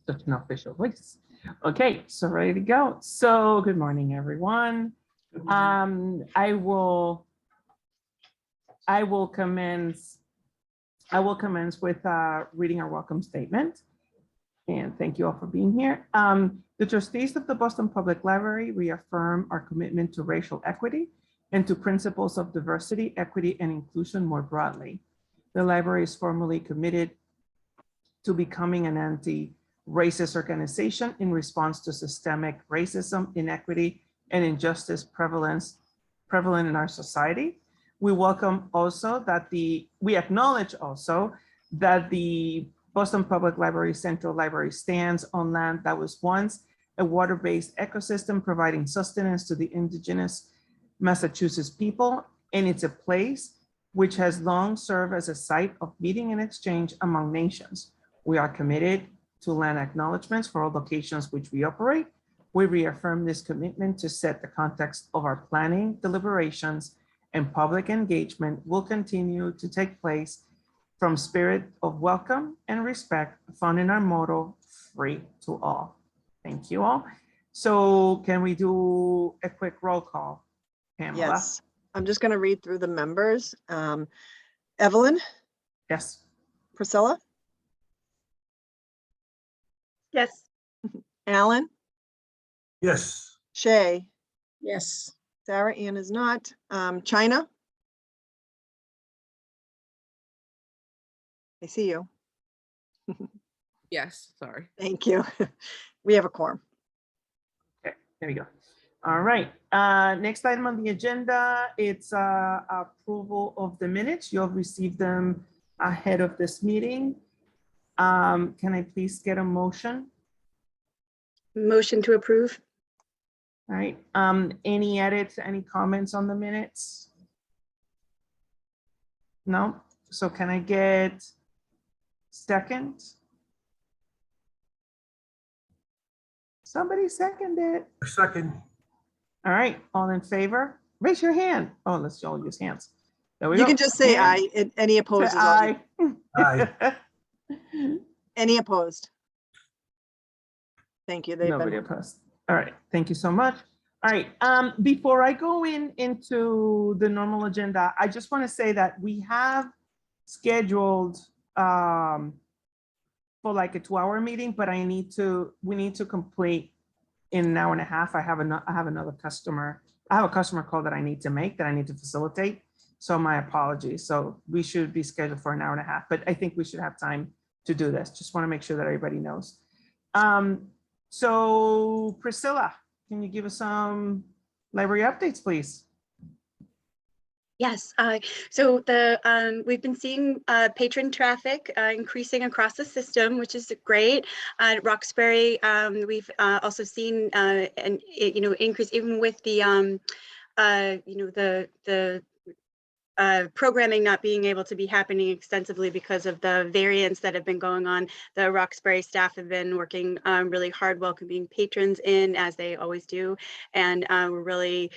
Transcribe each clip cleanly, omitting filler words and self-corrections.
Such an official voice. Okay, so ready to go. So good morning, everyone. I will commence with reading our welcome statement. And thank you all for being here. The trustees of the Boston Public Library reaffirm our commitment to racial equity and to principles of diversity, equity, and inclusion more broadly. The library is formally committed to becoming an anti-racist organization in response to systemic racism, inequity, and injustice prevalent in our society. We welcome also that we acknowledge also that the Boston Public Library Central Library stands on land that was once a water-based ecosystem providing sustenance to the indigenous Massachusetts people, and it's a place which has long served as a site of meeting and exchange among nations. We are committed to land acknowledgements for all locations which we operate. We reaffirm this commitment to set the context of our planning, deliberations, and public engagement will continue to take place from spirit of welcome and respect found in our motto, free to all. Thank you all. So can we do a quick roll call, Pamela? Yes, I'm just going to read through the members. Evelyn? Yes. Priscilla? Yes. Alan? Yes. Shay? Yes. Sarah Ann is not. China? I see you. Yes, sorry. Thank you. We have a quorum. Okay, there we go. All right, next item on the agenda, it's approval of the minutes. You'll receive them ahead of this meeting. Can I please get a motion? Motion to approve. All right, any edits, any comments on the minutes? No, so can I get second? Somebody second it. Second. All right, all in favor? Raise your hand. Oh, let's all use hands. There we go. You can just say Hand. aye. Any opposed? Say is all you- aye. Aye. Any opposed? Thank you. They've Nobody been. opposed. All right, thank you so much. All right, before I go into the normal agenda, I just want to say that we have scheduled for like a 2-hour meeting, but we need to complete in an hour and a half. I have another customer. I have a customer call that I need to make, that I need to facilitate. So my apologies. So we should be scheduled for an hour and a half, but I think we should have time to do this. Just want to make sure that everybody knows. So Priscilla, can you give us some library updates, please? Yes. So we've been seeing patron traffic increasing across the system, which is great. At Roxbury, we've also seen an increase even with the the programming not being able to be happening extensively because of the variants that have been going on. The Roxbury staff have been working really hard welcoming patrons in, as they always do, and we're really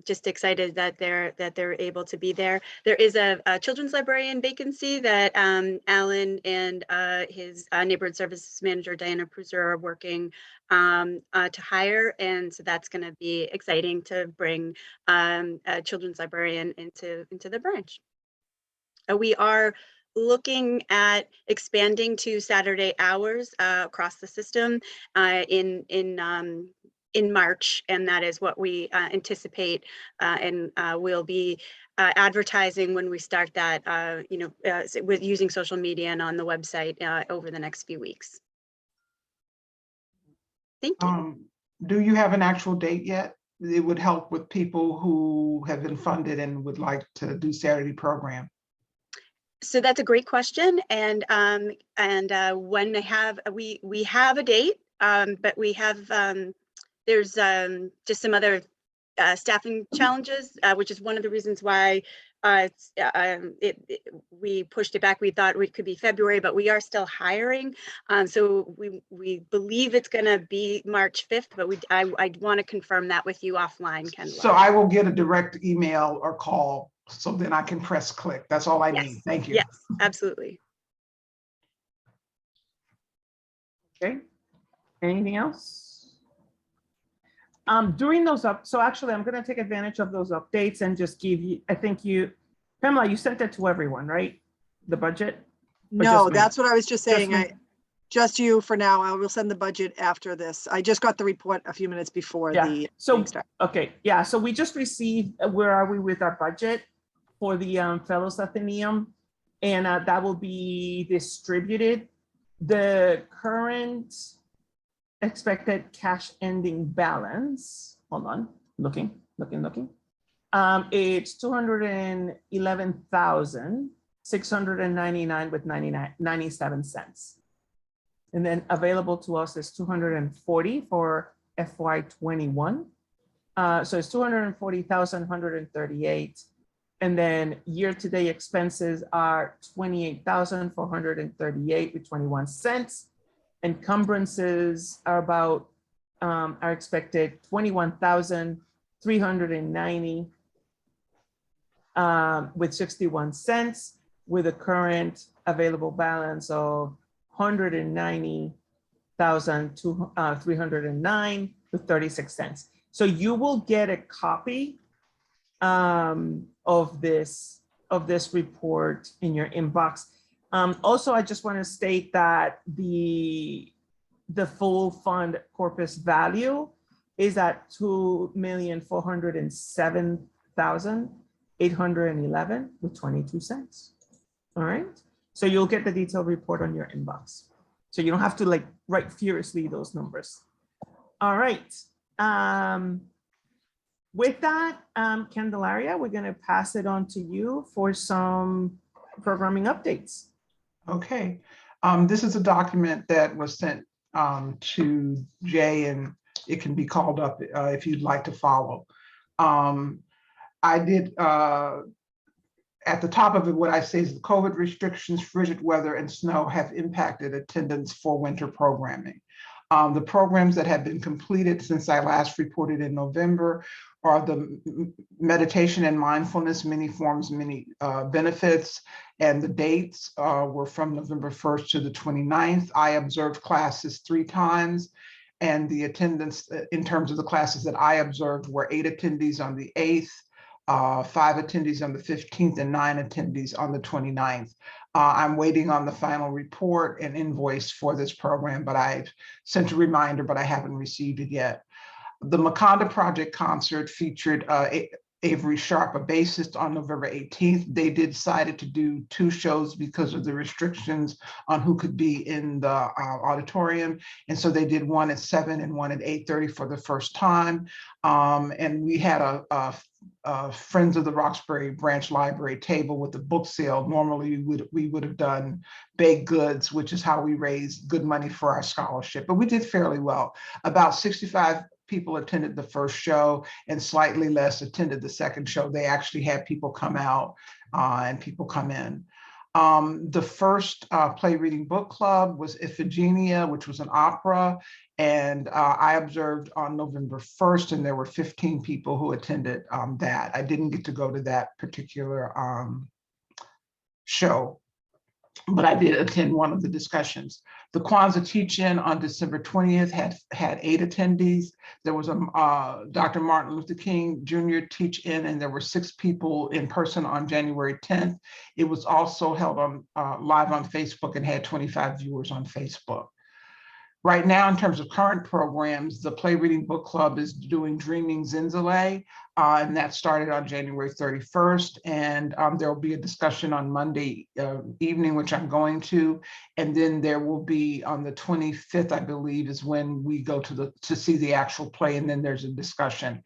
just excited that they're able to be there. There is a children's librarian vacancy that Alan and his neighborhood services manager Diana Pruser are working to hire, and so that's going to be exciting to bring a children's librarian into the branch. We are looking at expanding to Saturday hours across the system in March, and that is what we anticipate, and we'll be advertising when we start that, with using social media and on the website over the next few weeks. Thank you. Do you have an actual date yet? It would help with people who have been funded and would like to do Saturday program. So that's a great question, and when we have a date, but we have there's just some other staffing challenges, which is one of the reasons why we pushed it back. We thought it could be February, but we are still hiring. So we believe it's going to be March 5th, but I want to confirm that with you offline, Kendall. So I will get a direct email or call, so then I can press click. That's all I need. Thank you. Yes, absolutely. Okay, anything else? During those so actually I'm gonna take advantage of those updates and just give you, I think you, Pamela, you sent it to everyone, right? The budget? No, just me? that's what I was just saying. me? Just you for now. I will send the budget after this. I just got the report a few minutes before Yeah, the so, meeting started. okay, yeah, so we just received, where are we with our budget for the Fellows Athenaeum? And that will be distributed. The current expected cash ending balance, hold on, looking. It's 211,699 with 97 cents. And then available to us is 240 for FY21. So it's 240,138. And then year-to-date expenses are 28,438 with 21 cents. Encumbrances are about, are expected 21,390 with 61 cents, with a current available balance of 190,309 with 36 cents. So you will get a copy of this report in your inbox. Also, I just want to state that the full fund corpus value is at 2,407,811 with 22 cents. All right. So you'll get the detailed report on your inbox. So you don't have to like write furiously those numbers. All right. With that, Candelaria, we're going to pass it on to you for some programming updates. Okay. This is a document that was sent to Jay, and it can be called up if you'd like to follow. I did, at the top of it, what I say is the COVID restrictions, frigid weather, and snow have impacted attendance for winter programming. The programs that have been completed since I last reported in November are the meditation and mindfulness, many forms, many benefits, and the dates were from November 1st to the 29th. I observed classes 3 times, and the attendance in terms of the classes that I observed were 8 attendees on the 8th, 5 attendees on the 15th, and 9 attendees on the 29th. I'm waiting on the final report and invoice for this program, but I've sent a reminder, but I haven't received it yet. The Maconda Project concert featured Avery Sharp, a bassist, on November 18th. They decided to do 2 shows because of the restrictions on who could be in the auditorium. And so they did one at 7 and one at 8:30 for the first time. And we had a Friends of the Roxbury Branch Library table with the book sale. Normally we would have done baked goods, which is how we raise good money for our scholarship, but we did fairly well. About 65 people attended the first show and slightly less attended the second show. They actually had people come out and people come in. The first play reading book club was Iphigenia, which was an opera. And I observed on November 1st, and there were 15 people who attended that. I didn't get to go to that particular show, but I did attend one of the discussions. The Kwanzaa teach-in on December 20th had 8 attendees. There was a Dr. Martin Luther King Jr. teach-in, and there were 6 people in person on January 10th. It was also held on live on Facebook and had 25 viewers on Facebook. Right now, in terms of current programs, the Play Reading Book Club is doing Dreaming Zinzile, and that started on January 31st. And there will be a discussion on Monday evening, which I'm going to. And then there will be on the 25th, I believe, is when we go to see the actual play, and then there's a discussion.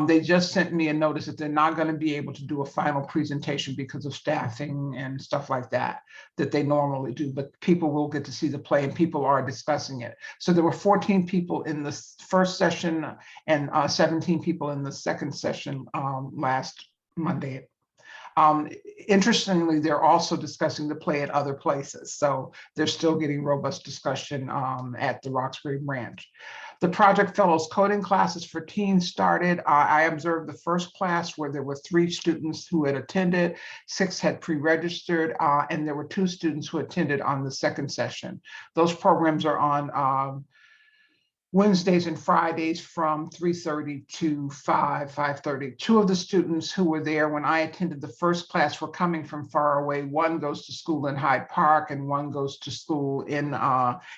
They just sent me a notice that they're not going to be able to do a final presentation because of staffing and stuff like that they normally do, but people will get to see the play and people are discussing it. So there were 14 people in the first session and 17 people in the second session last Monday. Interestingly, they're also discussing the play at other places. So they're still getting robust discussion at the Roxbury branch. The Project Fellows coding classes for teens started. I observed the first class where there were 3 students who had attended, 6 had pre-registered, and there were 2 students who attended on the second session. Those programs are on Wednesdays and Fridays from 3:30 to 5:30. 2 of the students who were there when I attended the first class were coming from far away. One goes to school in Hyde Park and one goes to school in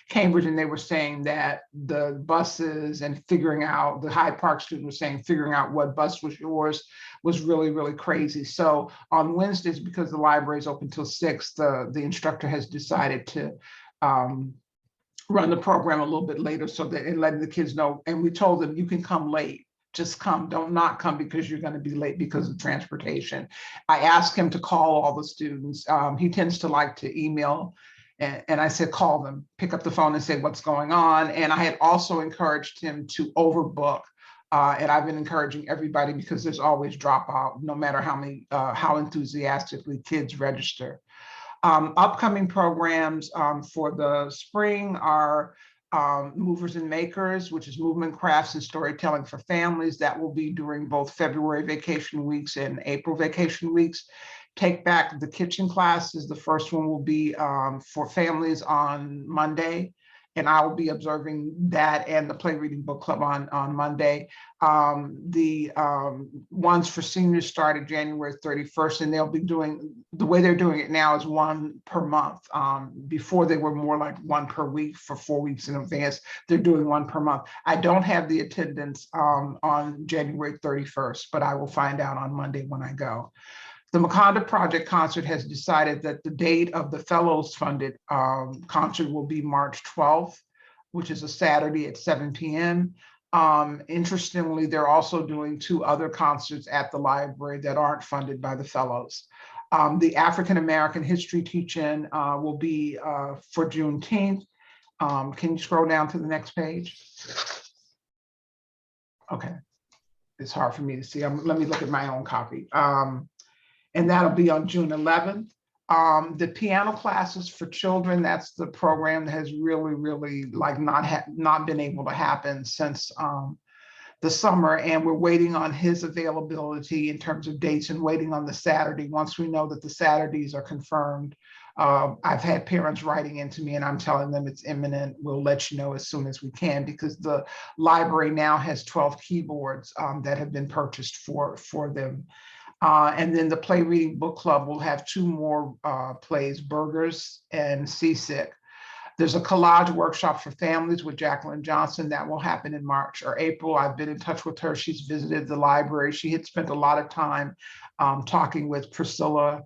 Cambridge. And they were saying that the buses and figuring out, the Hyde Park student was saying figuring out what bus was yours was really, really crazy. So on Wednesdays, because the library is open till 6, the instructor has decided to run the program a little bit later so that and letting the kids know. And we told them, you can come late, just come, don't not come because you're going to be late because of transportation. I asked him to call all the students. He tends to like to email. And I said, call them, pick up the phone and say what's going on. And I had also encouraged him to overbook. And I've been encouraging everybody because there's always dropout, no matter how enthusiastically kids register. Upcoming programs for the spring are Movers and Makers, which is movement crafts and storytelling for families. That will be during both February vacation weeks and April vacation weeks. Take Back the Kitchen classes. The first one will be for families on Monday. And I will be observing that and the Play Reading Book Club on Monday. The ones for seniors started January 31st, and they'll be doing, the way they're doing it now is 1 per month. Before they were more like 1 per week for 4 weeks in advance. They're doing 1 per month. I don't have the attendance on January 31st, but I will find out on Monday when I go. The Maconda Project concert has decided that the date of the Fellows funded concert will be March 12th, which is a Saturday at 7 p.m. Interestingly, they're also doing 2 other concerts at the library that aren't funded by the Fellows. The African American history teach-in will be for Juneteenth. Can you scroll down to the next page? Okay, it's hard for me to see. Let me look at my own copy. And that'll be on June 11th. The piano classes for children, that's the program that has really like not been able to happen since the summer. And we're waiting on his availability in terms of dates and waiting on the Saturday. Once we know that the Saturdays are confirmed, I've had parents writing into me and I'm telling them it's imminent. We'll let you know as soon as we can, because the library now has 12 keyboards that have been purchased for them. And then the Play Reading Book Club will have 2 more plays, Burgers and Seasick. There's a collage workshop for families with Jacqueline Johnson that will happen in March or April. I've been in touch with her. She's visited the library. She had spent a lot of time talking with Felicia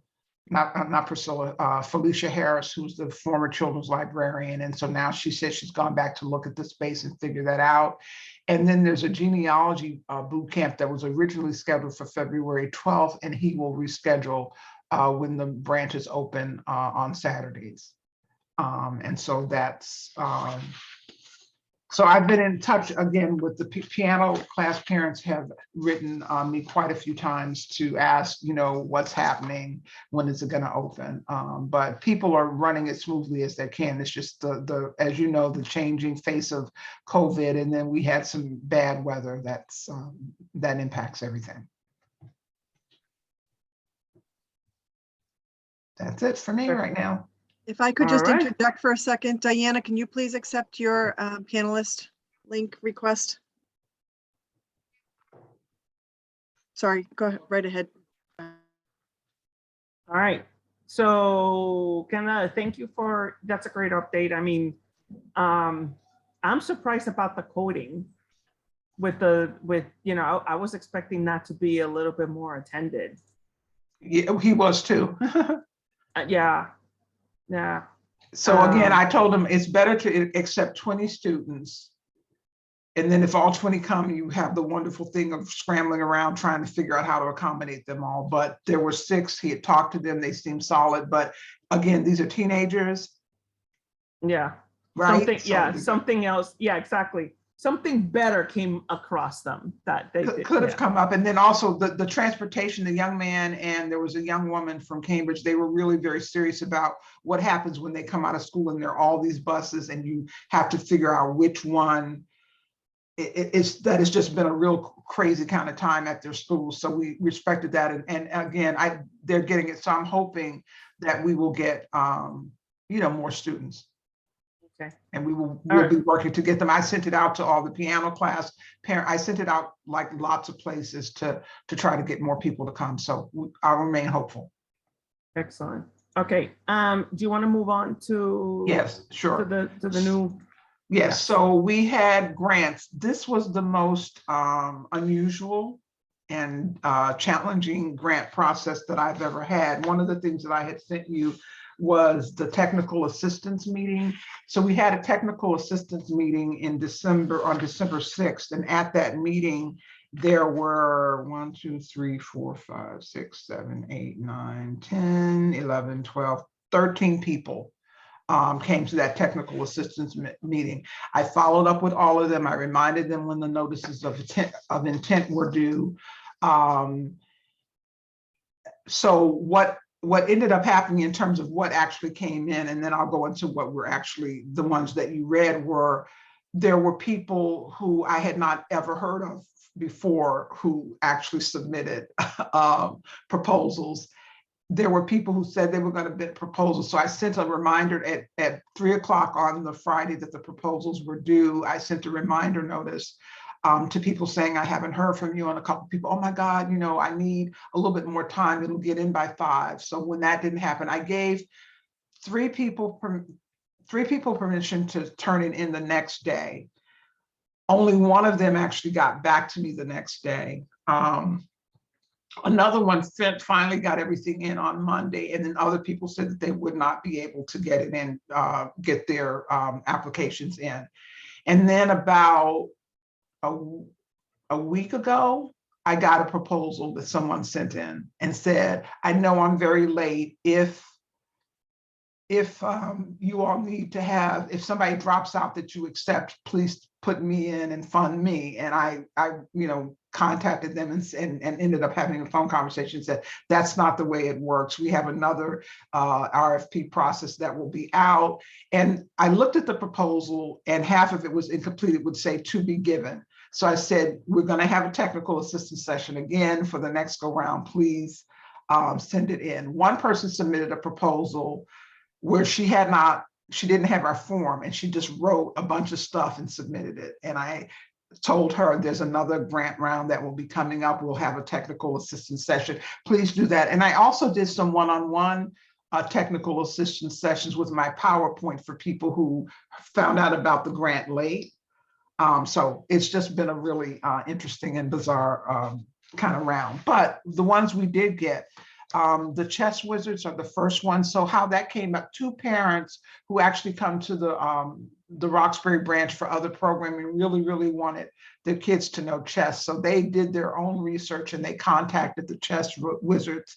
Harris, who's the former children's librarian. And so now she says she's gone back to look at the space and figure that out. And then there's a genealogy boot camp that was originally scheduled for February 12th, and he will reschedule when the branch is open on Saturdays. And so that's, so I've been in touch again with the piano class. Parents have written me quite a few times to ask, what's happening, when is it going to open? But people are running as smoothly as they can. It's just as you know, the changing face of COVID, and then we had some bad weather that impacts everything. That's it for me right now. If I could just All right. interject for a second, Diana, can you please accept your panelist link request? Sorry, go ahead, right ahead. All right. So thank you that's a great update. I mean, I'm surprised about the coding I was expecting that to be a little bit more attended. Yeah, he was too. Yeah. So again, I told him it's better to accept 20 students. And then if all 20 come, you have the wonderful thing of scrambling around trying to figure out how to accommodate them all. But there were 6, he had talked to them, they seemed solid. But again, these are teenagers. Yeah. Right? Something else. Yeah, exactly. something better came across them that they did. Could have Yeah. come up. And then also the transportation, the young man and there was a young woman from Cambridge, they were really very serious about what happens when they come out of school and there are all these buses and you have to figure out which one that has just been a real crazy kind of time at their school. So we respected that. And again, they're getting it. So I'm hoping that we will get, more students. Okay. And we'll right. be working to get them. I sent it out to all the piano class parent. I sent it out like lots of places to try to get more people to come. So I'll remain hopeful. Excellent. Okay. Do you want to move on to? Yes, sure. To the new. Yes. So we had grants. This was the most unusual and challenging grant process that I've ever had. One of the things that I had sent you was the technical assistance meeting. So we had a technical assistance meeting in December, on December 6th. And at that meeting, there were 1, 2, 3, 4, 5, 6, 7, 8, 9, 10, 11, 12, 13 people came to that technical assistance meeting. I followed up with all of them. I reminded them when the notices of intent were due. So what ended up happening in terms of what actually came in, and then I'll go into what were actually the ones that you read, there were people who I had not ever heard of before who actually submitted proposals. There were people who said they were going to bid proposals. So I sent a reminder at 3 o'clock on the Friday that the proposals were due. I sent a reminder notice to people saying, I haven't heard from you, and a couple of people, oh my God, I need a little bit more time. It'll get in by 5. So when that didn't happen, I gave 3 people permission to turn it in the next day. Only one of them actually got back to me the next day. Another one finally got everything in on Monday, and then other people said that they would not be able to get it in, get their applications in. And then about a week ago, I got a proposal that someone sent in and said, I know I'm very late. If you all need to have, if somebody drops out that you accept, please put me in and fund me. And I contacted them and ended up having a phone conversation, said, that's not the way it works. We have another RFP process that will be out. And I looked at the proposal and half of it was incomplete. It would say to be given. So I said, we're going to have a technical assistance session again for the next go round. Please send it in. One person submitted a proposal where she didn't have our form, and she just wrote a bunch of stuff and submitted it. And I told her there's another grant round that will be coming up. We'll have a technical assistance session. Please do that. And I also did some one-on-one technical assistance sessions with my PowerPoint for people who found out about the grant late. So it's just been a really interesting and bizarre kind of round. But the ones we did get, the chess wizards are the first one. So how that came up, 2 parents who actually come to the Roxbury branch for other programming really wanted their kids to know chess. So they did their own research and they contacted the chess wizards.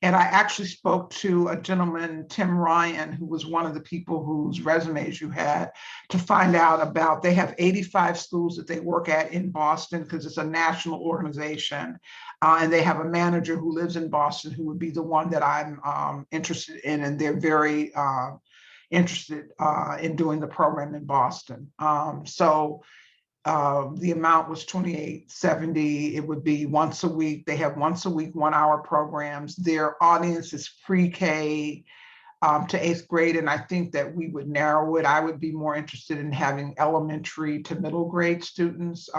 And I actually spoke to a gentleman, Tim Ryan, who was one of the people whose resumes you had, to find out about, they have 85 schools that they work at in Boston because it's a national organization. And they have a manager who lives in Boston who would be the one that I'm interested in. And they're very interested in doing the program in Boston. The amount was $28.70. It would be once a week. They have once a week, 1-hour programs. Their audience is pre-K to 8th grade. And I think that we would narrow it. I would be more interested in having elementary to middle grade students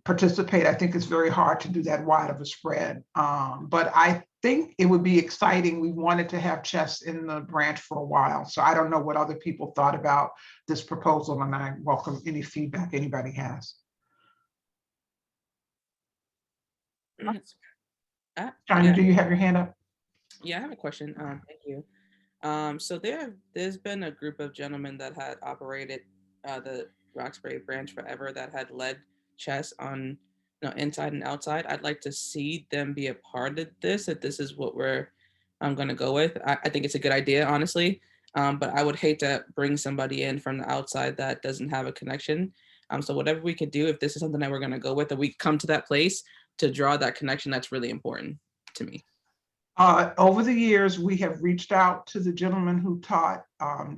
participate. I think it's very hard to do that wide of a spread. But I think it would be exciting. We wanted to have chess in the branch for a while. So I don't know what other people thought about this proposal, and I welcome any feedback anybody has. Tanya, do you have your hand up? Yeah, I have a question. Thank you. So there's been a group of gentlemen that had operated the Roxbury branch forever that had led chess on inside and outside. I'd like to see them be a part of this, if this is what we're going to go with. I think it's a good idea, honestly. But I would hate to bring somebody in from the outside that doesn't have a connection. So whatever we could do, if this is something that we're going to go with, and we come to that place to draw that connection, that's really important to me. Over the years, we have reached out to the gentleman who taught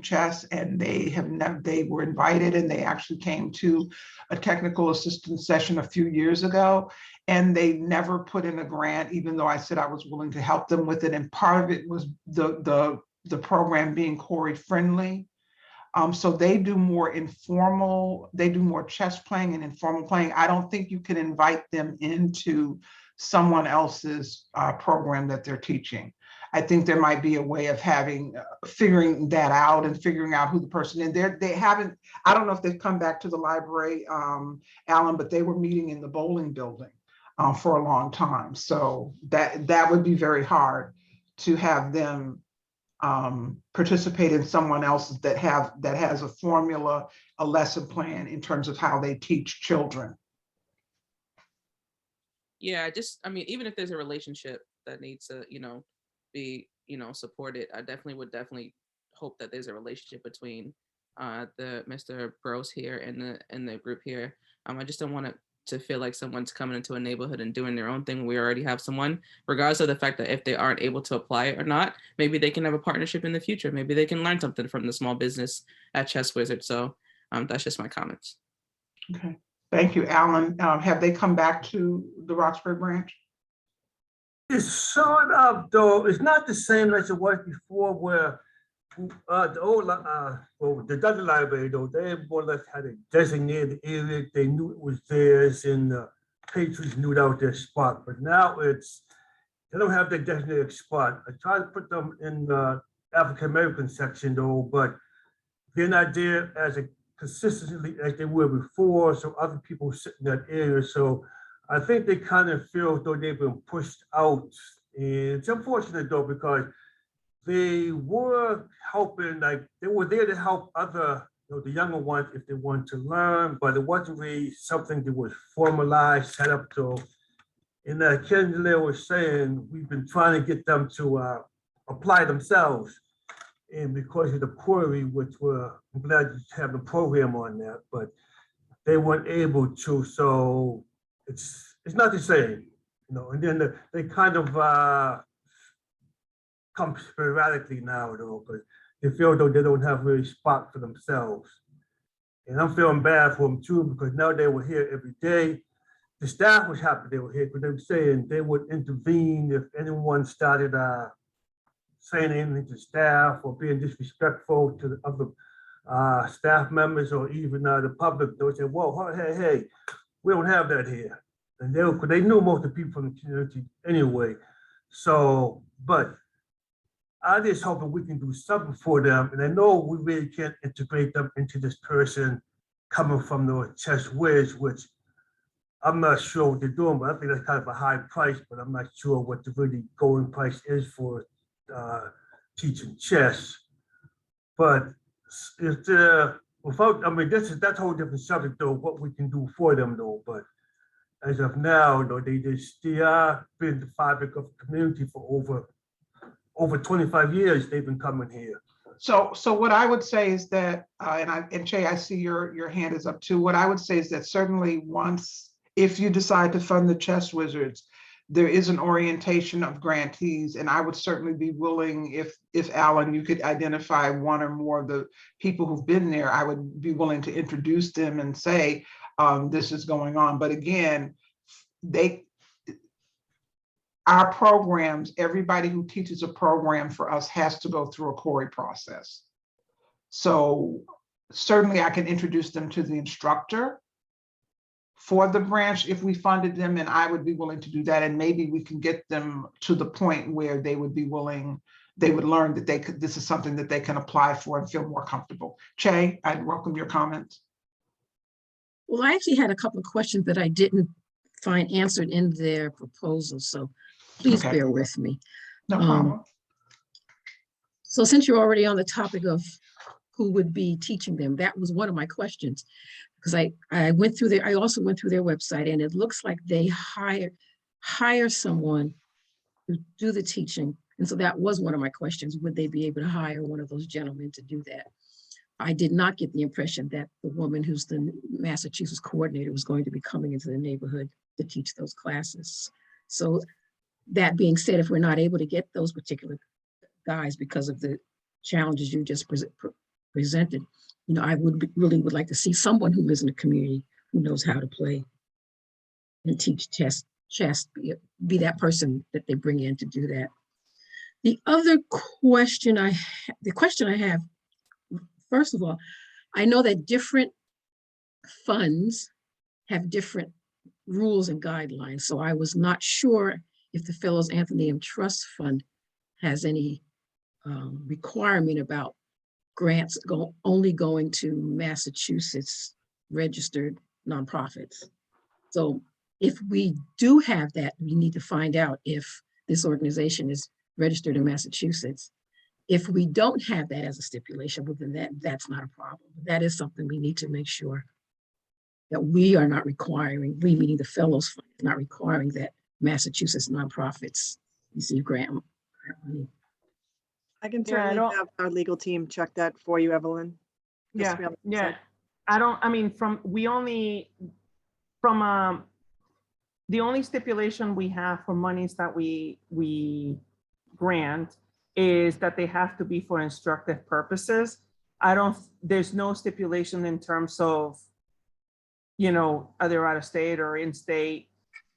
chess, and they were invited, and they actually came to a technical assistance session a few years ago, and they never put in a grant, even though I said I was willing to help them with it. And part of it was the program being Corey friendly. So they do more informal, they do more chess playing and informal playing. I don't think you can invite them into someone else's program that they're teaching. I think there might be a way of figuring that out and figuring out who the person is. They haven't, I don't know if they've come back to the library, Alan, but they were meeting in the bowling building for a long time. So that would be very hard to have them participate in someone else's that has a formula, a lesson plan in terms of how they teach children. Yeah, I mean, even if there's a relationship that needs to, be, supported, I would hope that there's a relationship between the Mr. Bros here and the group here. I just don't want it to feel like someone's coming into a neighborhood and doing their own thing when we already have someone, regardless of the fact that if they aren't able to apply it or not, maybe they can have a partnership in the future. Maybe they can learn something from the small business at Chess Wizard. So that's just my comments. Okay, thank you, Alan. Have they come back to the Roxbury branch? It's sort of, though, it's not the same as it was before, where the old, the Dudley Library, though, they more or less had a designated area. They knew it was theirs, and patrons knew out their spot. But now they don't have their designated spot. I tried to put them in the African American section, though, but they're not there as consistently as they were before. So other people sit in that area. So I think they kind of feel though they've been pushed out. And it's unfortunate, though, because they were helping, like they were there to help other, the younger ones if they wanted to learn, but it wasn't really something that was formalized, set up to. And Ken was saying, we've been trying to get them to apply themselves. And because of the query, which I'm glad you have the program on that, but they weren't able to. So it's not the same, and then they kind of come sporadically now, though, but they feel though they don't have really spot for themselves. And I'm feeling bad for them too, because now they were here every day. The staff was happy they were here, because they were saying they would intervene if anyone started saying anything to staff or being disrespectful to the other staff members or even the public. They would say, whoa, hey, we don't have that here. And they knew most of the people from the community anyway. So, but I just hope that we can do something for them. And I know we really can't integrate them into this person coming from the Chess Wiz, which I'm not sure what they're doing, but I think that's kind of a high price, but I'm not sure what the really going price is for teaching chess. But it's without, I mean, that's a whole different subject though, what we can do for them though. But as of now, though, they are been the fabric of the community for over 25 years. They've been coming here. So what I would say is that, and Che, I see your hand is up too. What I would say is that certainly if you decide to fund the Chess Wizards, there is an orientation of grantees, and I would certainly be willing, if Alan, you could identify one or more of the people who've been there, I would be willing to introduce them and say, this is going on. But again, our programs, everybody who teaches a program for us has to go through a Corey process. So certainly I can introduce them to the instructor for the branch if we funded them, and I would be willing to do that. And maybe we can get them to the point where they would be willing, they would learn that this is something that they can apply for and feel more comfortable. Che, I'd welcome your comments. Well, I actually had a couple of questions that I didn't find answered in their proposal, so please bear with me. No problem. So since you're already on the topic of who would be teaching them, that was one of my questions, because I went through I also went through their website, and it looks like they hire someone to do the teaching. And so that was one of my questions. Would they be able to hire one of those gentlemen to do that? I did not get the impression that the woman who's the Massachusetts coordinator was going to be coming into the neighborhood to teach those classes. So that being said, if we're not able to get those particular guys because of the challenges you just presented, you know, I really would like to see someone who lives in the community who knows how to play and teach chess, be that person that they bring in to do that. The other question I have, first of all, I know that different funds have different rules and guidelines. So I was not sure if the Fellows Athenaeum Trust Fund has any requirement about grants only going to Massachusetts registered nonprofits. So if we do have that, we need to find out if this organization is registered in Massachusetts. If we don't have that as a stipulation, well, then that's not a problem. That is something we need to make sure that we are not requiring, we meaning the Fellows Fund, is not requiring that Massachusetts nonprofits receive grant money. I can Yeah, I certainly don't- have our legal team check that for you, Evelyn. Just Yeah, to be on the yeah. safe I mean, the only stipulation we have for monies that we grant is that they have to be for instructive purposes. There's no stipulation in terms of, you know, either out of state or in state.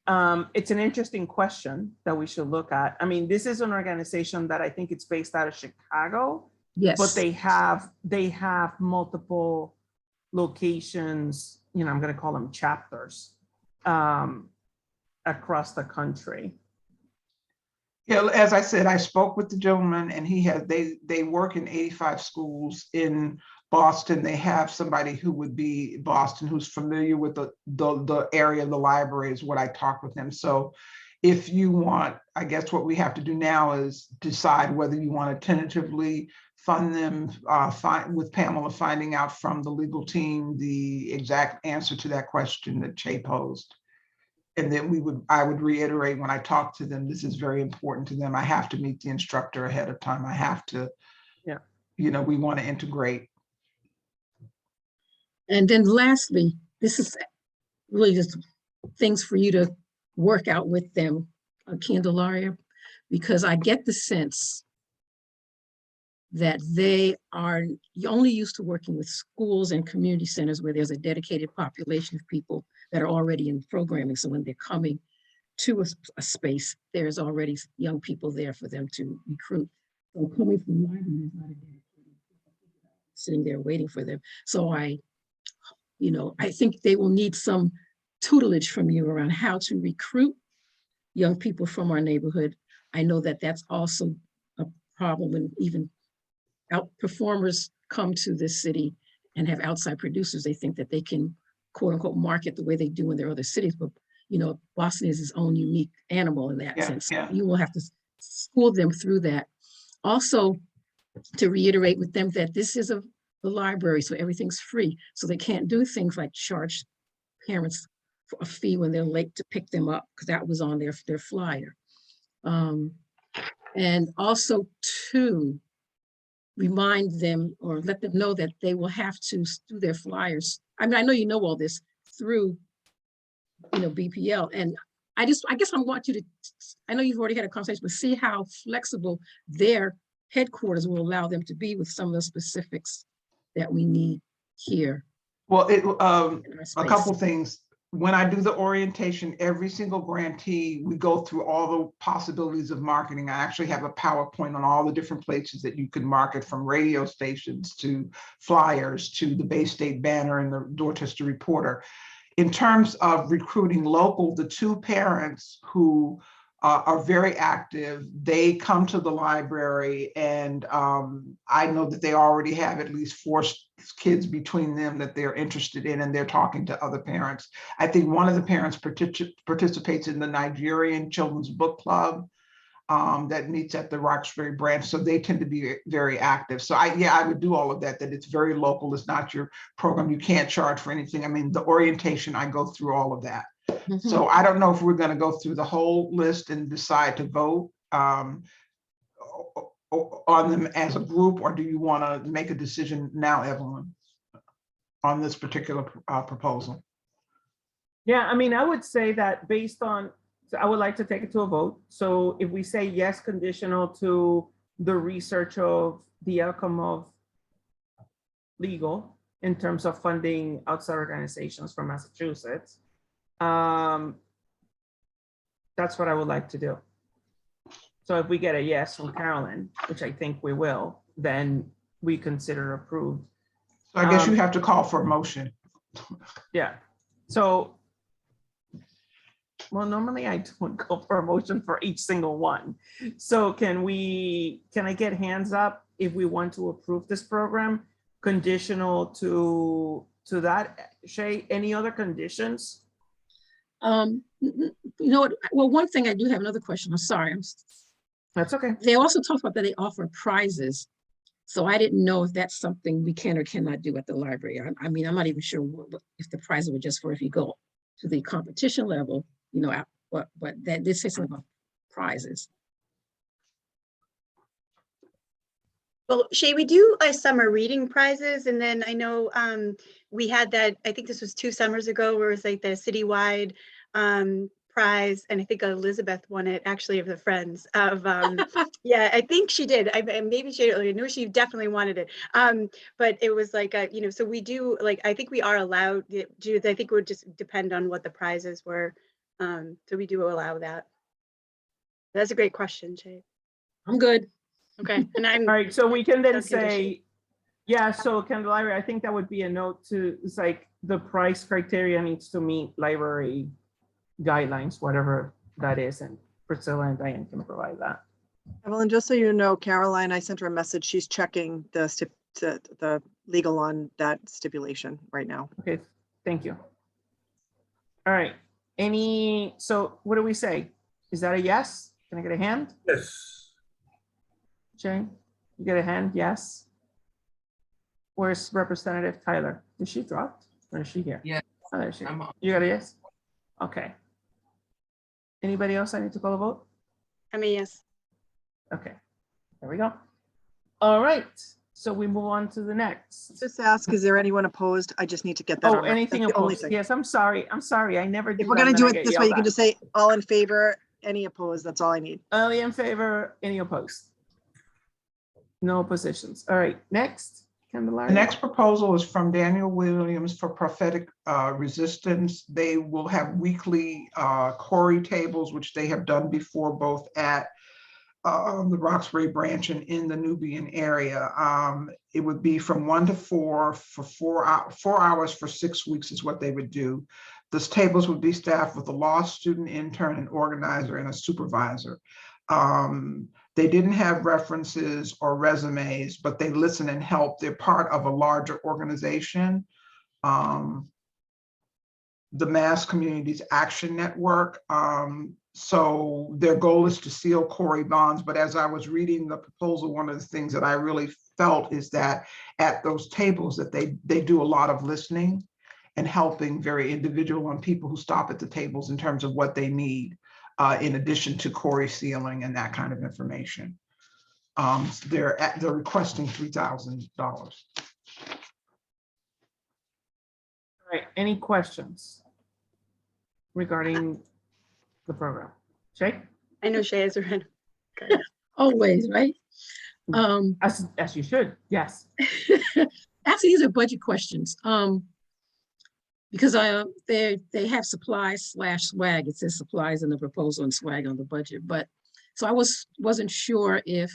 It's an interesting question that we should look at. I mean, this is an organization that I think it's based out of Chicago, Yes. but they have multiple locations, you know, I'm going to call them chapters, across the country. Yeah, as I said, I spoke with the gentleman and they work in 85 schools in Boston. They have somebody who would be Boston who's familiar with the area of the library is what I talked with him. So if you want, I guess what we have to do now is decide whether you want to tentatively fund them, with Pamela finding out from the legal team the exact answer to that question that Che posed. And then I would reiterate when I talk to them, this is very important to them. I have to meet the instructor ahead of time. I have to, Yeah. You know, we want to integrate. And then lastly, this is really just things for you to work out with them, Candelaria, because I get the sense that they are only used to working with schools and community centers where there's a dedicated population of people that are already in programming. So when they're coming to a space, there's already young people there for them to recruit. So coming from library is not a dedicated sitting there waiting for them. So I think they will need some tutelage from you around how to recruit young people from our neighborhood. I know that that's also a problem when even out performers come to this city and have outside producers. They think that they can quote unquote market the way they do in their other cities, but you know, Boston is its own unique animal in that sense. Yeah. You will have to school them through that. Also, to reiterate with them that this is the library, so everything's free. So they can't do things like charge parents for a fee when they're late to pick them up, because that was on their flyer. And also to remind them or let them know that they will have to do their flyers. I mean, I know you know all this through, you know, BPL. And I guess I want you to, I know you've already had a conversation, but see how flexible their headquarters will allow them to be with some of the specifics that we need here. Well, in our a space. couple things. When I do the orientation, every single grantee, we go through all the possibilities of marketing. I actually have a PowerPoint on all the different places that you can market, from radio stations to flyers to the Bay State Banner and the Dorchester Reporter. In terms of recruiting local, the two parents who are very active, they come to the library, and I know that they already have at least 4 kids between them that they're interested in, and they're talking to other parents. I think one of the parents participates in the Nigerian Children's Book Club that meets at the Roxbury branch. So they tend to be very active. So I would do all of that, that it's very local. It's not your program. You can't charge for anything. I mean, the orientation, I go through all of that. So I don't know if we're going to go through the whole list and decide to vote. on them as a group, or do you want to make a decision now, Evelyn, on this particular proposal? Yeah, I mean, I would say that based on, so I would like to take it to a vote. So if we say yes, conditional to the research of the outcome of legal in terms of funding outside organizations from Massachusetts, that's what I would like to do. So if we get a yes from Carolyn, which I think we will, then we consider approved. So I guess you have to call for a motion. Yeah, so, well, normally I don't go for a motion for each single one. So can I get hands up if we want to approve this program conditional to that? Shay, any other conditions? You know what? Well, one thing I do have another question. I'm sorry. That's okay. They also talked about that they offer prizes. So I didn't know if that's something we can or cannot do at the library. I mean, I'm not even sure if the prizes were just for if you go to the competition level, you know, but that did say something about prizes. Well, Shay, we do summer reading prizes, and then I know we had that, I think this was 2 summers ago, where it was like the citywide prize, and I think Elizabeth won it, actually, of the Friends of, yeah, I think she did. Maybe she, I knew she definitely wanted it. But it was like, you know, so we do, like, I think we are allowed, Judith, I think it would just depend on what the prizes were. So we do allow that. That's a great question, Shay. I'm good. Okay, and I'm. All right, so we can then No condition. say, yeah, so can the library, I think that would be a note to, it's like the price criteria needs to meet library guidelines, whatever that is, and Priscilla and Diane can provide that. Evelyn, just so you know, Caroline, I sent her a message. She's checking the legal on that stipulation right now. Okay, thank you. All right, so what do we say? Is that a yes? Can I get a hand? Yes. Jay, you get a hand, yes? Where's Representative Tyler? Is she dropped or is she here? Yeah. Oh, there she is. I'm on. You got a yes? Okay. Anybody else I need to call a vote? I mean, yes. Okay, there we go. All right, so we move on to the next. Just ask, is there anyone opposed? I just need to get that. Oh, on record. anything That's the only opposed? thing. Yes, I'm sorry, I never do If we're that, gonna then do I it get this way, yelled you can at. just say all in favor, any opposed, that's all I need. All in favor, any opposed? No oppositions. All right, next. The Candelaria. next proposal is from Daniel Williams for Prophetic Resistance. They will have weekly Corey tables, which they have done before, both at the Roxbury branch and in the Nubian area. It would be from 1 to 4 for 4 hours for 6 weeks is what they would do. Those tables would be staffed with a law student, intern, an organizer, and a supervisor. They didn't have references or resumes, but they listen and help. They're part of a larger organization, the Mass Communities Action Network. So their goal is to seal Corey bonds. But as I was reading the proposal, one of the things that I really felt is that at those tables that they do a lot of listening and helping very individual and people who stop at the tables in terms of what they need, in addition to Corey sealing and that kind of information. They're requesting $3,000. All right, any questions regarding the program? Shay? I know Shay has a red. Always, right? As you should, yes. Actually, these are budget questions. Because they have supplies / swag. It says supplies in the proposal and swag on the budget. But so I wasn't sure if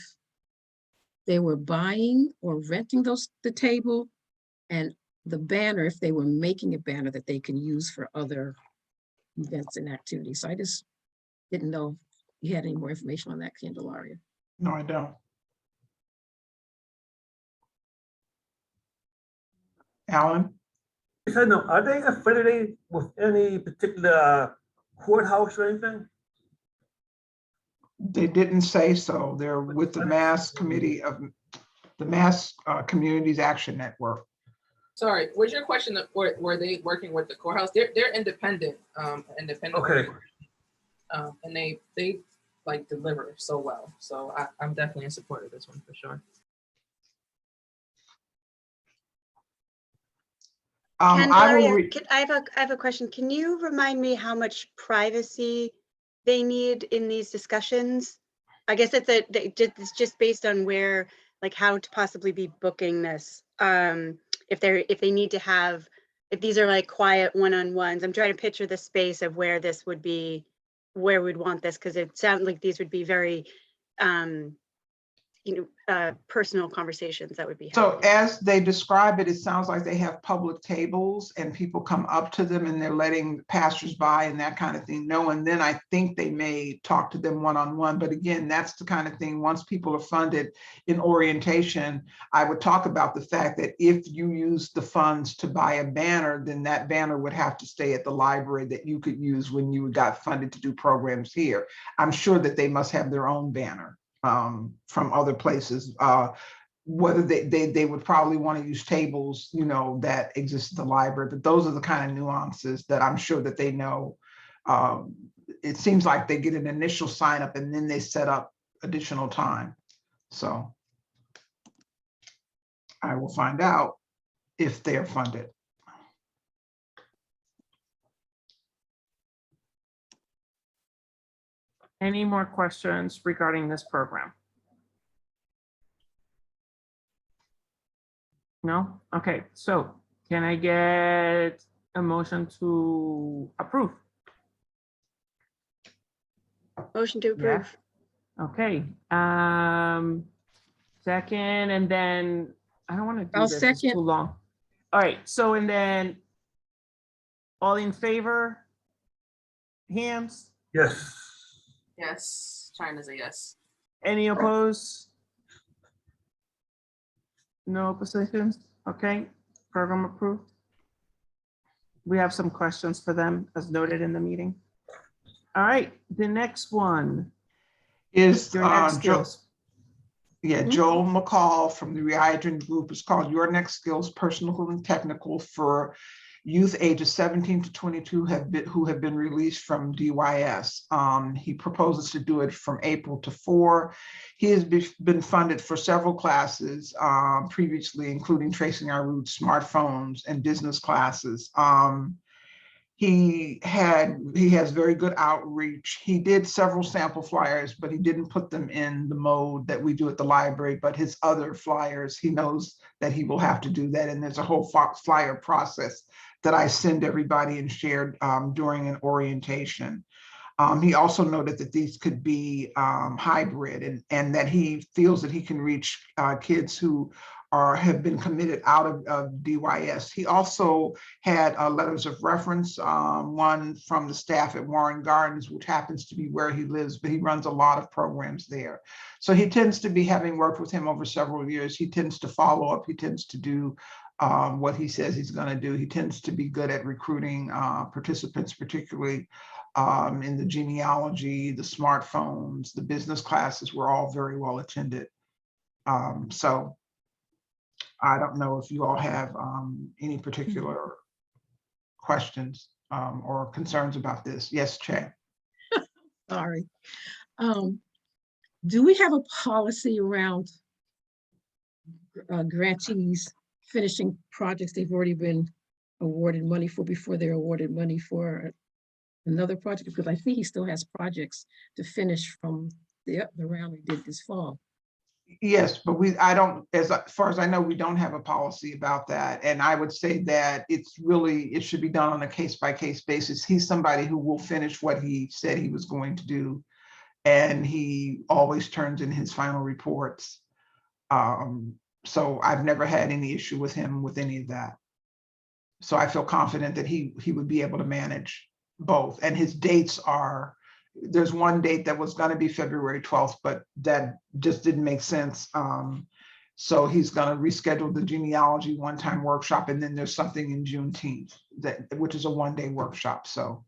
they were buying or renting the table, and the banner, if they were making a banner that they can use for other events and activities. So I just didn't know if you had any more information on that, Candelaria. No, I don't. Alan? I know, are they affiliated with any particular courthouse or anything? They didn't say so. They're with the Mass Committee of the Mass Communities Action Network. Sorry, was your question that were they working with the courthouse? They're independent, independent. Okay. And they like deliver so well. So I'm definitely in support of this one for sure. Candelaria, I have a question. Can you remind me how much privacy they need in these discussions? I guess it's just based on where, like how to possibly be booking this. If they need to have, if these are like quiet one-on-ones, I'm trying to picture the space of where this would be, where we'd want this, because it sounds like these would be very, personal conversations that would be So happening. as they describe it, it sounds like they have public tables and people come up to them and they're letting passersby and that kind of thing know. And then I think they may talk to them one-on-one. But again, that's the kind of thing, once people are funded in orientation, I would talk about the fact that if you use the funds to buy a banner, then that banner would have to stay at the library that you could use when you got funded to do programs here. I'm sure that they must have their own banner from other places. Whether they would probably want to use tables, that exist at the library, but those are the kind of nuances that I'm sure that they know. It seems like they get an initial sign up and then they set up additional time. So I will find out if they're funded. Any more questions regarding this program? No? Okay, so can I get a motion to approve? Motion to Yeah. approve. Okay, second, and then I don't want to do I'll this, it's second. too long. All right, so and then all in favor? Hands? Yes. Yes, China's a yes. Any opposed? No oppositions? Okay, program approved. We have some questions for them as noted in the meeting. All right, the next one. Is Your next skills. Joel McCall from the Rehydrant Group is called Your Next Skills, Personal and Technical for youth ages 17 to 22 who have been released from DYS. He proposes to do it from April to 4. He has been funded for several classes previously, including Tracing Our Roots, smartphones, and business classes. He has very good outreach. He did several sample flyers, but he didn't put them in the mode that we do at the library, but his other flyers, he knows that he will have to do that. And there's a whole flyer process that I send everybody and shared during an orientation. He also noted that these could be hybrid and that he feels that he can reach kids who have been committed out of DYS. He also had letters of reference, one from the staff at Warren Gardens, which happens to be where he lives, but he runs a lot of programs there. So he tends to be, having worked with him over several years, he tends to follow up, he tends to do what he says he's going to do. He tends to be good at recruiting participants, particularly in the genealogy, the smartphones, the business classes were all very well attended. So I don't know if you all have any particular questions or concerns about this. Yes, Che. Sorry. Do we have a policy around grantees finishing projects they've already been awarded money for before they're awarded money for another project? Because I think he still has projects to finish from the round we did this fall. Yes, but I don't, as far as I know, we don't have a policy about that. And I would say that it should be done on a case-by-case basis. He's somebody who will finish what he said he was going to do. And he always turns in his final reports. So I've never had any issue with him with any of that. So I feel confident that he would be able to manage both. And his dates are, there's one date that was going to be February 12th, but that just didn't make sense. So he's going to reschedule the genealogy one-time workshop, and then there's something in Juneteenth, which is a one-day workshop. So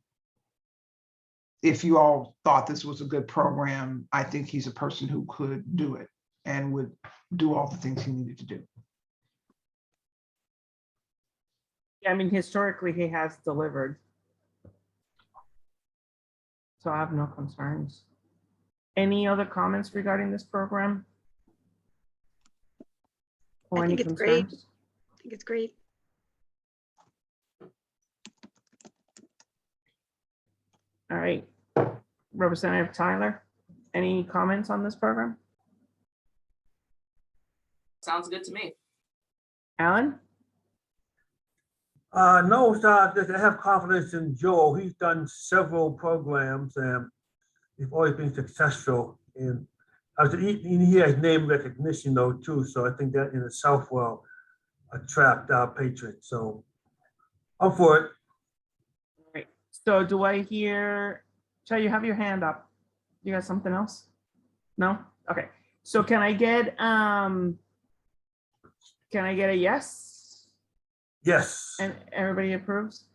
if you all thought this was a good program, I think he's a person who could do it and would do all the things he needed to do. Yeah, I mean, historically, he has delivered. So I have no concerns. Any other comments regarding this program? Or I any think it's great. concerns? I think it's great. All right. Representative Tyler, any comments on this program? Sounds good to me. Alan? No, sir, I have confidence in Joe. He's done several programs and he's always been successful. And he has name recognition though too, so I think that in itself will attract our patrons. So I'm for it. Great. So do I hear, Chad, you have your hand up. You got something else? No? Okay. So can I get a yes? Yes. And everybody approves?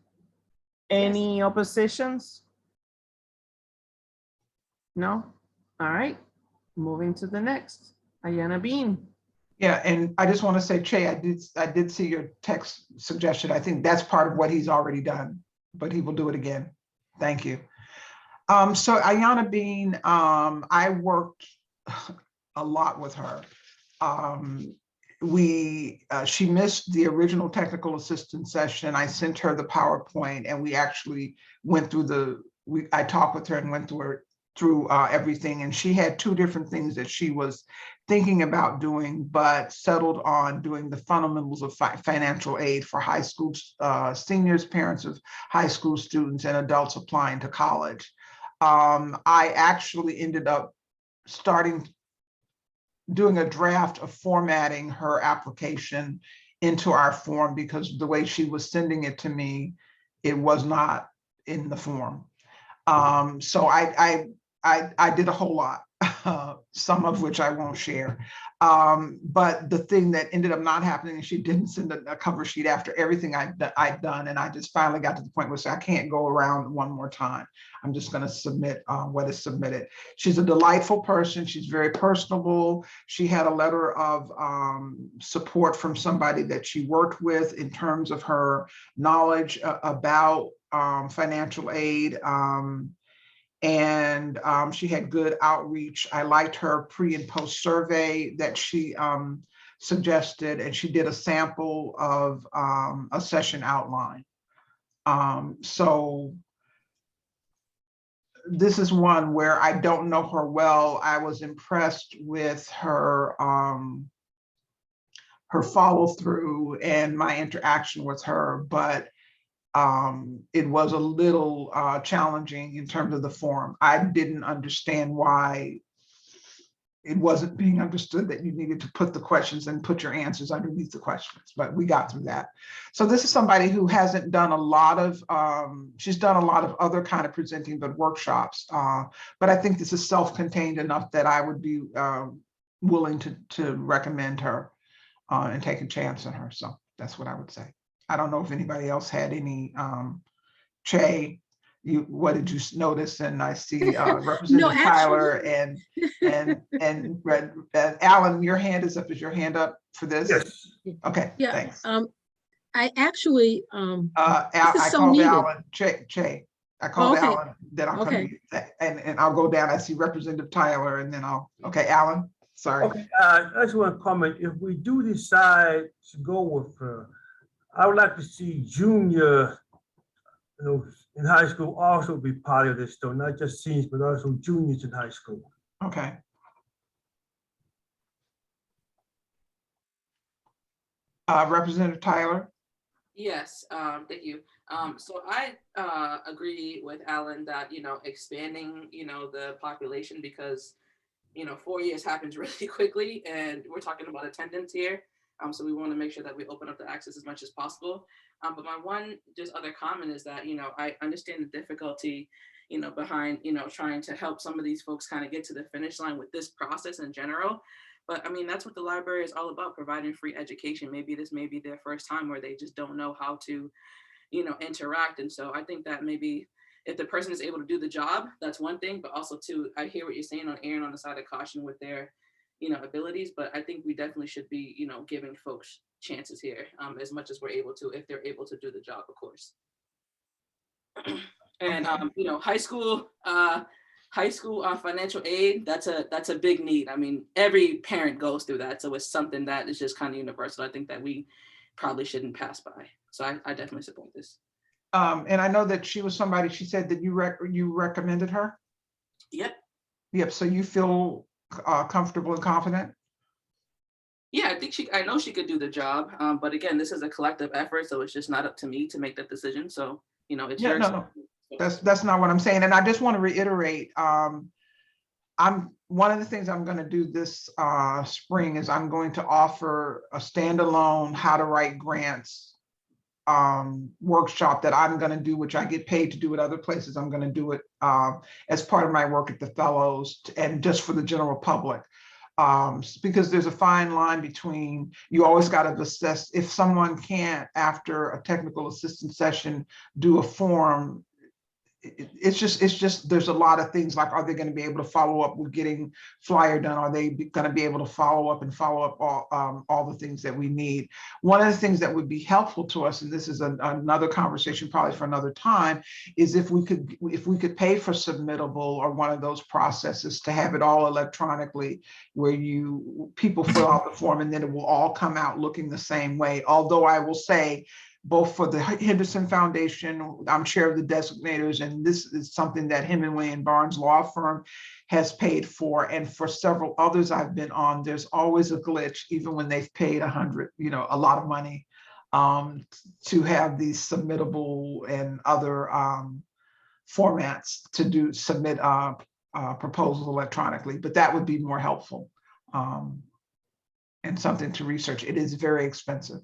Any oppositions? No? All right. Moving to the next. Ayana Bean. Yeah, and I just want to say, Che, I did see your text suggestion. I think that's part of what he's already done, but he will do it again. Thank you. So Ayana Bean, I worked a lot with her. She missed the original technical assistance session. I sent her the PowerPoint and we actually went through I talked with her and went through everything. And she had two different things that she was thinking about doing, but settled on doing the fundamentals of financial aid for high school seniors, parents of high school students and adults applying to college. I actually ended up doing a draft of formatting her application into our form because the way she was sending it to me, it was not in the form. So I did a whole lot, some of which I won't share. But the thing that ended up not happening is she didn't send a cover sheet after everything I'd done. And I just finally got to the point where I can't go around one more time. I'm just going to submit what is submitted. She's a delightful person. She's very personable. She had a letter of support from somebody that she worked with in terms of her knowledge about financial aid. And she had good outreach. I liked her pre and post survey that she suggested, and she did a sample of a session outline. So this is one where I don't know her well. I was impressed with her her follow through and my interaction with her, but it was a little challenging in terms of the form. I didn't understand why it wasn't being understood that you needed to put the questions and put your answers underneath the questions, but we got through that. So this is somebody who hasn't done a lot of, she's done a lot of other kind of presenting, but workshops. But I think this is self-contained enough that I would be willing to recommend her and take a chance on her. So that's what I would say. I don't know if anybody else had any, Che, what did you notice? And I see Representative Tyler and Alan, your hand is up. Is your hand up for this? Yes. Okay, Yeah, thanks. I actually, I so called needed. Alan, Che. I called Okay. Alan, then I'll come Okay. to you. And I'll go down. I see Representative Tyler and then okay, Alan, sorry. Okay, I just want to comment. If we do decide to go with her, I would like to see junior, in high school also be part of this, though, not just seniors, but also juniors in high school. Okay. Representative Tyler? Yes, thank you. So I agree with Alan that, expanding, the population because, 4 years happens really quickly and we're talking about attendance here. So we want to make sure that we open up the access as much as possible. But my one just other comment is that, I understand the difficulty, behind, trying to help some of these folks kind of get to the finish line with this process in general. But I mean, that's what the library is all about, providing free education. Maybe this may be their first time where they just don't know how to, interact. And so I think that maybe if the person is able to do the job, that's one thing, but also too, I hear what you're saying on erring on the side of caution with their, abilities, but I think we definitely should be, giving folks chances here as much as we're able to, if they're able to do the job, of course. And, high school, high school financial aid, that's a big need. I mean, every parent goes through that. So it's something that is just kind of universal. I think that we probably shouldn't pass by. So I definitely support this. And I know that she was somebody, she said that you recommended her? Yep. Yep, so you feel comfortable and confident? Yeah, I know she could do the job. But again, this is a collective effort, so it's just not up to me to make that decision. So, it's Yeah, your no. That's not what I'm saying. And I just want to reiterate, one of the things I'm going to do this spring is I'm going to offer a standalone how to write grants workshop that I'm going to do, which I get paid to do at other places. I'm going to do it as part of my work at the Fellows and just for the general public. Because there's a fine line between, you always got to assess if someone can't, after a technical assistance session, do a form. It's just there's a lot of things like, are they going to be able to follow up with getting flyer done? Are they going to be able to follow up all the things that we need? One of the things that would be helpful to us, and this is another conversation probably for another time, is if we could pay for Submittable or one of those processes to have it all electronically, where people fill out the form and then it will all come out looking the same way. Although I will say, both for the Henderson Foundation, I'm chair of the designators, and this is something that Hemingway and Barnes Law Firm has paid for. And for several others I've been on, there's always a glitch, even when they've paid a lot of money to have these Submittable and other formats to submit proposals electronically. But that would be more helpful and something to research. It is very expensive.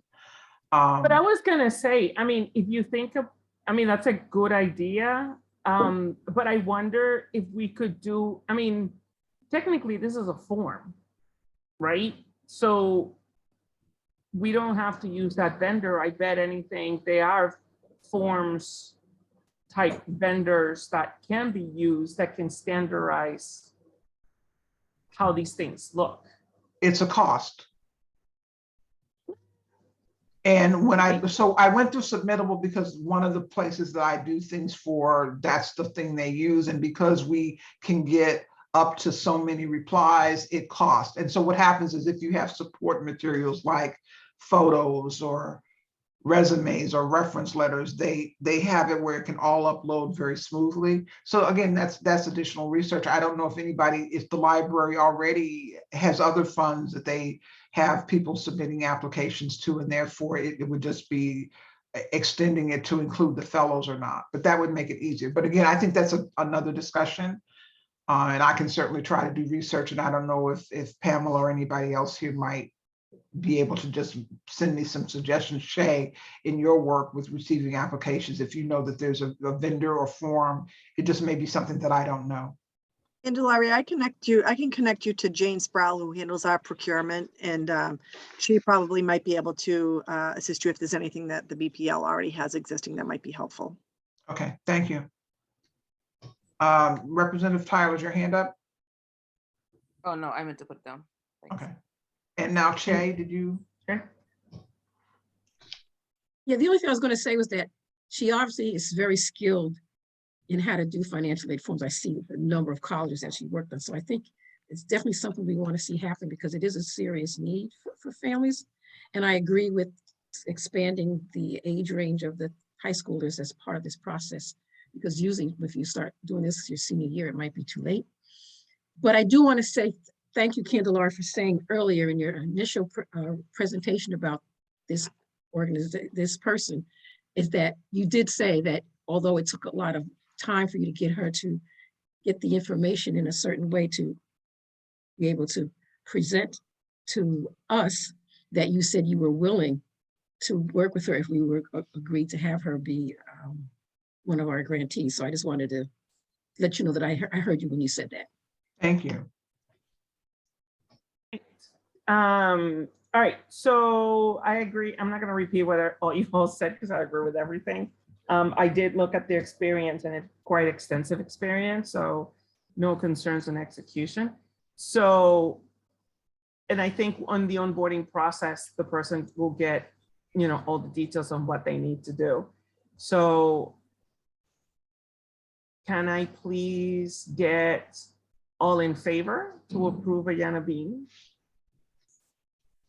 But I was gonna say, I mean, if you think of, I mean, that's a good idea. But I wonder if we could do, I mean, technically this is a form, right? So we don't have to use that vendor. I bet anything, they are forms type vendors that can be used that can standardize how these things look. It's a cost. And when I went through Submittable because one of the places that I do things for, that's the thing they use. And because we can get up to so many replies, it costs. And so what happens is if you have support materials like photos or resumes or reference letters, they have it where it can all upload very smoothly. So again, that's additional research. I don't know if the library already has other funds that they have people submitting applications to, and therefore it would just be extending it to include the fellows or not, but that would make it easier. But again, I think that's another discussion. And I can certainly try to do research, and I don't know if Pamela or anybody else here might be able to just send me some suggestions. Shay, in your work with receiving applications, if you know that there's a vendor or form, it just may be something that I don't know. And Larry, I can connect you to Jane Sproul, who handles our procurement, and she probably might be able to assist you if there's anything that the BPL already has existing that might be helpful. Okay, thank you. Representative Tyler's your hand up? Oh, no, I meant to put it down. Thanks. Okay. And now, Che, did you? Okay. Yeah, the only thing I was going to say was that she obviously is very skilled in how to do financial aid forms. I see the number of colleges that she worked on. So I think it's definitely something we want to see happen because it is a serious need for families. And I agree with expanding the age range of the high schoolers as part of this process, because usually if you start doing this your senior year, it might be too late. But I do want to say thank you, Candelara, for saying earlier in your initial presentation about this organization, this person, is that you did say that although it took a lot of time for you to get her to get the information in a certain way to be able to present to us, that you said you were willing to work with her if we were agreed to have her be one of our grantees. So I just wanted to let you know that I heard you when you said that. Thank you. All right, so I agree. I'm not going to repeat what all you all said because I agree with everything. I did look at the experience, and it's quite extensive experience, so no concerns in execution. So, and I think on the onboarding process, the person will get, all the details on what they need to do. So can I please get all in favor to approve Ayana Bean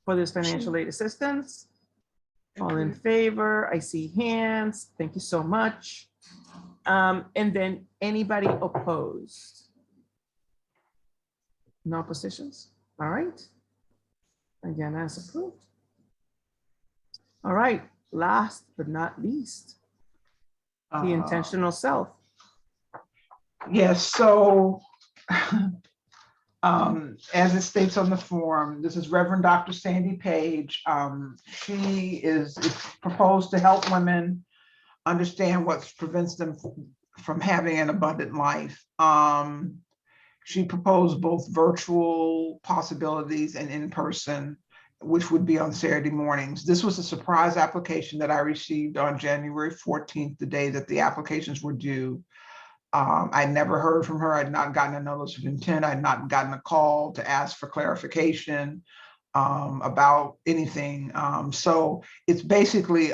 for this financial aid assistance? All in favor, I see hands, thank you so much. And then anybody opposed? No oppositions, all right. Ayana is approved. All right, last but not least, the intentional self. Yes, so as it states on the form, this is Reverend Dr. Sandy Page. She is proposed to help women understand what prevents them from having an abundant life. She proposed both virtual possibilities and in person, which would be on Saturday mornings. This was a surprise application that I received on January 14th, the day that the applications were due. I'd never heard from her. I'd not gotten a notice of intent. I'd not gotten a call to ask for clarification about anything. So it's basically,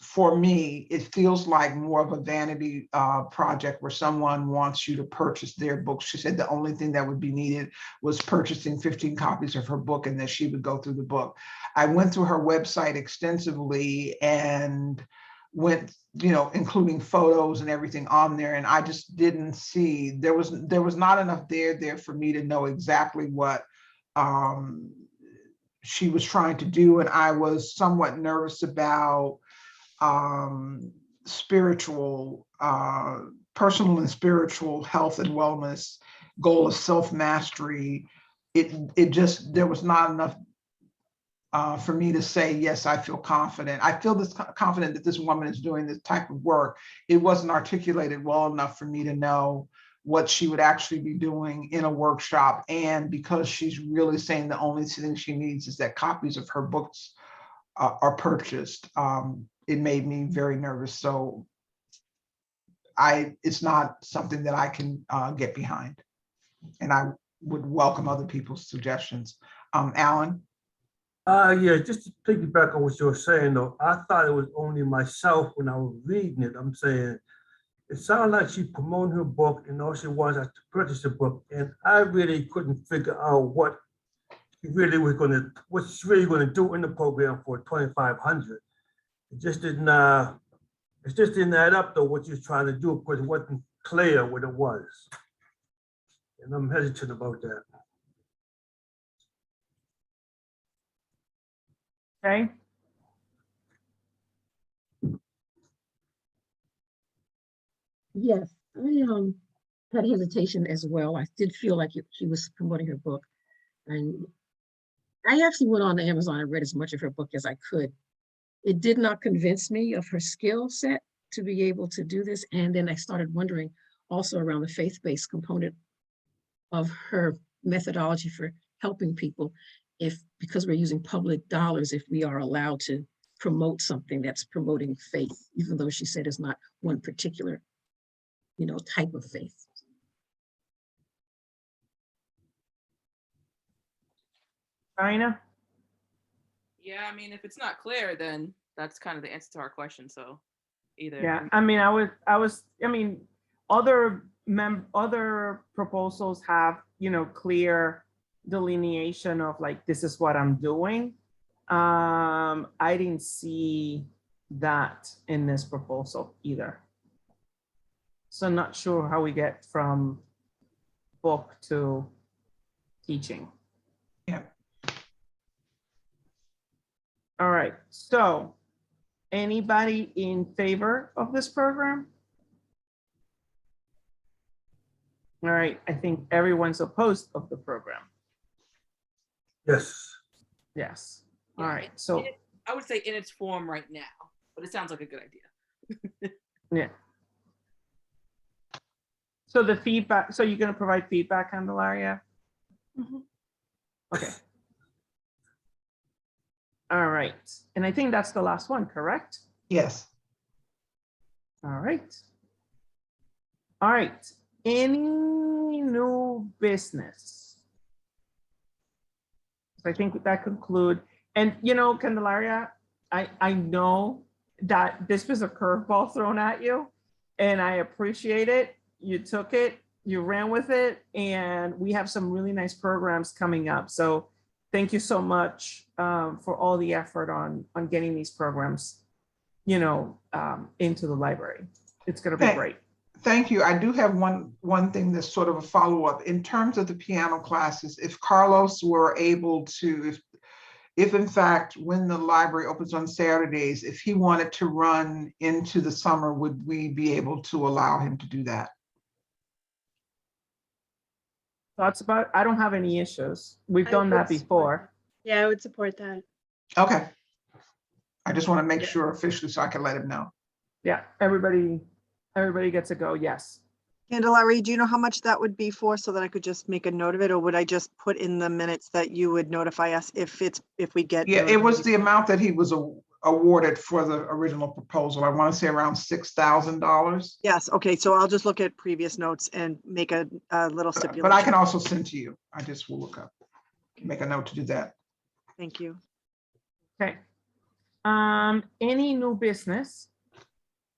for me, it feels like more of a vanity project where someone wants you to purchase their book. She said the only thing that would be needed was purchasing 15 copies of her book and that she would go through the book. I went through her website extensively and went, including photos and everything on there. And I just didn't see, there was not enough there for me to know exactly what she was trying to do. And I was somewhat nervous about spiritual, personal and spiritual health and wellness, goal of self-mastery. There was not enough for me to say, yes, I feel confident. I feel confident that this woman is doing this type of work. It wasn't articulated well enough for me to know what she would actually be doing in a workshop. And because she's really saying the only thing she needs is that copies of her books are purchased, it made me very nervous. So it's not something that I can get behind. And I would welcome other people's suggestions. Alan? Yeah, just to piggyback on what you were saying, though, I thought it was only myself when I was reading it. I'm saying it sounded like she promoted her book and all she wants us to purchase the book. And I really couldn't figure out what she's really going to do in the program for $2,500. It just didn't add up though what she was trying to do because it wasn't clear what it was. And I'm hesitant about that. Okay. Yes, I had hesitation as well. I did feel like she was promoting her book. And I actually went on to Amazon and read as much of her book as I could. It did not convince me of her skill set to be able to do this. And then I started wondering also around the faith-based component of her methodology for helping people, because we're using public dollars, if we are allowed to promote something that's promoting faith, even though she said it's not one particular, type of faith. Karina? Yeah, I mean, if it's not clear, then that's kind of the answer to our question. So either. Yeah, I mean, other proposals have, clear delineation of like, this is what I'm doing. I didn't see that in this proposal either. So not sure how we get from book to teaching. Yeah. All right, so anybody in favor of this program? All right, I think everyone's opposed of the program. Yes. Yes. Yeah, All right, so I would say in its form right now, but it sounds like a good idea. yeah. So the feedback, so you're going to provide feedback, Candelaria? Mm-hmm. Okay. All right, and I think that's the last one, correct? Yes. All right. All right, any new business? So I think that conclude, and Candelaria, I know that this was a curveball thrown at you, and I appreciate it. you took it, you ran with it, and we have some really nice programs coming up. So thank you so much for all the effort on getting these programs, into the library. It's going to be great. Thank you. I do have one thing that's sort of a follow-up. In terms of the piano classes, if Carlos were able to, if in fact, when the library opens on Saturdays, if he wanted to run into the summer, would we be able to allow him to do that? Thoughts about, I don't have any issues. We've I done would that support before. Yeah, I would support that. Okay. I just want to make Yeah. sure officially so I can let him know. Yeah, everybody gets a go, yes. Candelaria, do you know how much that would be for so that I could just make a note of it? Or would I just put in the minutes that you would notify us if we get? Yeah, it was notified? the amount that he was awarded for the original proposal. I want to say around $6,000. Yes, okay, so I'll just look at previous notes and make a little stipulation. But I can also send to you. I just will look up, make a note to do that. Thank you. Okay. Any new business?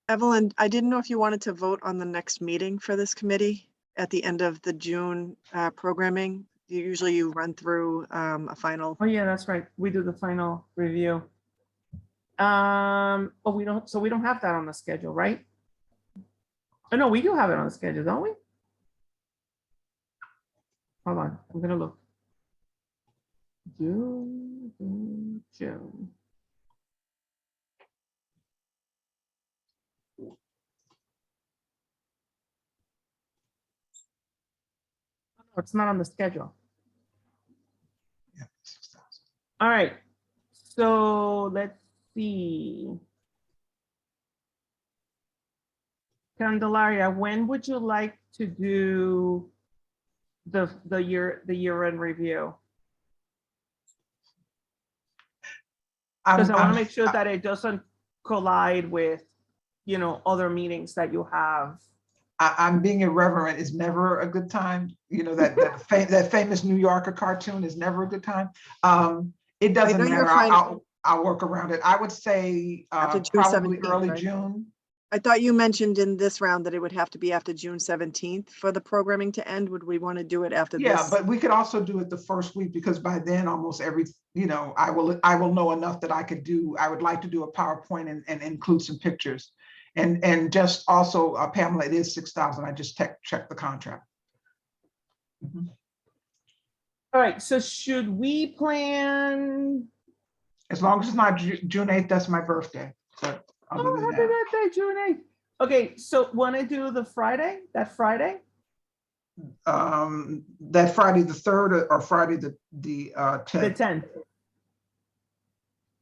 Evelyn, I didn't know if you wanted to vote on the next meeting for this committee at the end of the June programming. Usually you run through a final. Oh yeah, that's right. We do the final review. Oh, we don't have that on the schedule, right? Oh, no, we do have it on the schedule, don't we? Hold on, I'm gonna look. June. It's not on the schedule. Yeah, 6,000. All right, so let's see. Candelaria, when would you like to do the year-end review? Because I want to make sure that it doesn't collide with, other meetings that you have. I'm being irreverent is never a good time. That famous New Yorker cartoon is never a good time. It doesn't know you're matter. I'll work around it. I would say After June probably 17th, early right? June. I thought you mentioned in this round that it would have to be after June 17th for the programming to end. Would we want to do it after Yeah, this? but we could also do it the first week because by then almost I will know enough that I would like to do a PowerPoint and include some pictures. And just also, Pamela, it is 6,000. I just checked the contract. Mhm. All right, so should we plan? As long as it's not June 8th, that's my birthday. But other than Happy that, birthday, June 8th. Okay, so want to do that Friday? that Friday the 3rd or Friday the 10th. The 10th.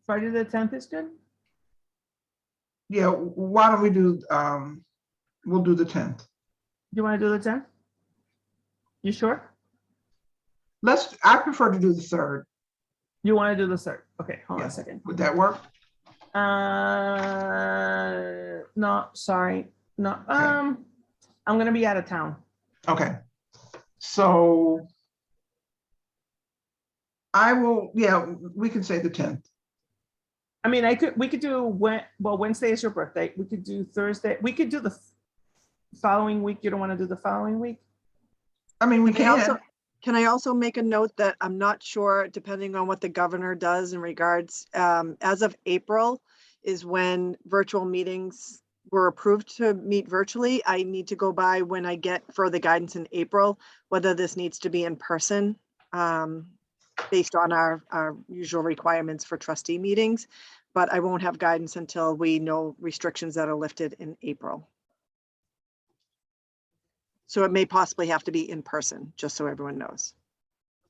Friday the 10th is good? Yeah, why don't we do, we'll do the 10th. You want to do the 10th? You sure? I prefer to do the 3rd. You want to do the 3rd? Okay, hold on Yeah. a second. Would that work? No, sorry. No, Okay. I'm gonna be out of town. Okay. So I will, we can say the 10th. I mean, we could do Wednesday is your birthday. We could do Thursday. We could do the following week. You don't want to do the following week? I mean, we can. Can I also make a note that I'm not sure, depending on what the governor does in regards, as of April is when virtual meetings were approved to meet virtually. I need to go by when I get further guidance in April, whether this needs to be in person, based on our usual requirements for trustee meetings. But I won't have guidance until we know restrictions that are lifted in April. So it may possibly have to be in person, just so everyone knows.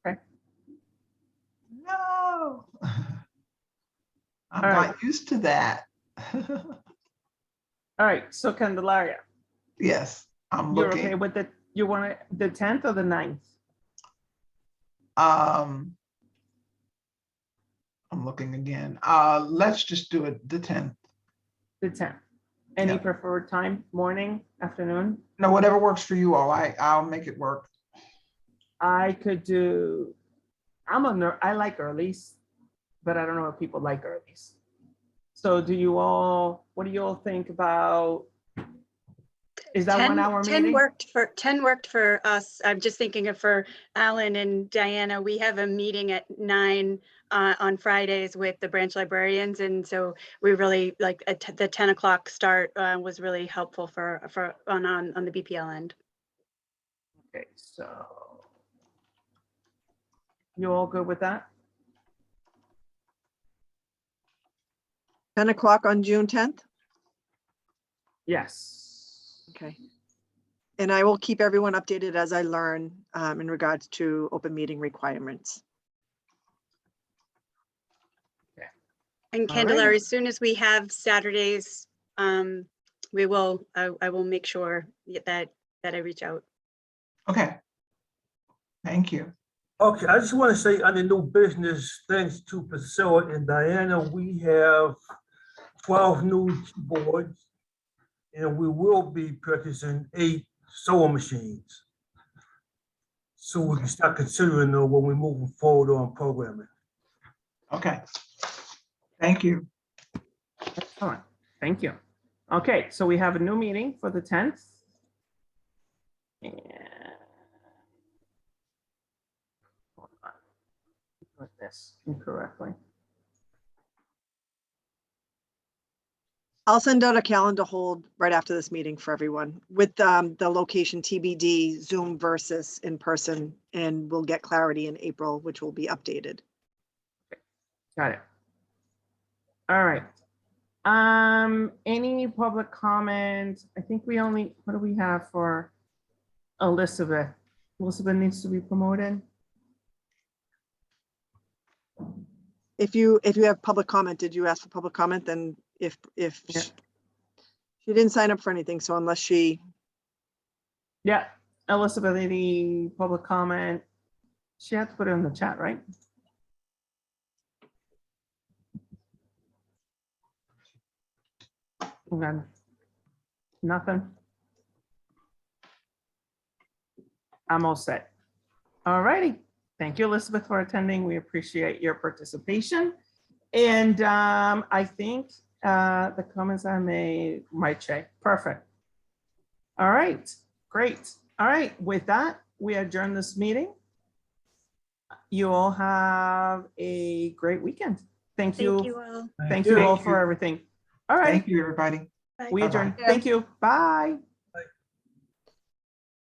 Okay. No. I'm All right. not used to that. All right, so Candelaria, Yes, I'm you're looking. okay with you want it the 10th or the 9th? I'm looking again. Let's just do it the 10th. The 10th. Any Yeah. preferred time, morning, afternoon? No, whatever works for you all. I'll make it work. I could do, I like earlies, but I don't know if people like earlies. So what do you all think about Is that 1 hour 10 meeting? worked for us. I'm just thinking of for Alan and Diana, we have a meeting at 9 on Fridays with the branch librarians. And so we really like the 10 o'clock start was really helpful on the BPL end. Okay, so. You all good with that? 10 o'clock on June 10th? Yes. Okay. And I will keep everyone updated as I learn in regards to open meeting requirements. And All right. Candelaria, as soon as we have Saturdays, I will make sure that I reach out. Okay. Thank you. Okay, I just want to say on the new business, thanks to Priscilla and Diana, we have 12 new keyboards, and we will be purchasing 8 sewing machines. So we can start considering when we're moving forward on programming. Okay. Thank you. Excellent. Thank you. Okay, so we have a new meeting for the 10th. And hold on. Put this incorrectly. I'll send out a calendar hold right after this meeting for everyone with the location TBD, Zoom versus in person, and we'll get clarity in April, which will be updated. Got it. All right. Any public comment? I think we only, what do we have for Elizabeth? Elizabeth needs to be promoted. If you have public comment, did you ask for public comment? Then if Yeah. she didn't sign up for anything, so unless she, Yeah, Elizabeth, any public comment? She had to put it in the chat, right? None. Nothing. I'm all set. All righty. Thank you, Elizabeth, for attending. We appreciate your participation. And I think the comments I made might check. Perfect. All right, great. All right, with that, we adjourn this meeting. You all have a great weekend. Thank you. Thank you all. Thank you all for everything. All right, Thank you, everybody. Bye. we adjourn. Bye-bye. Thank you. Bye.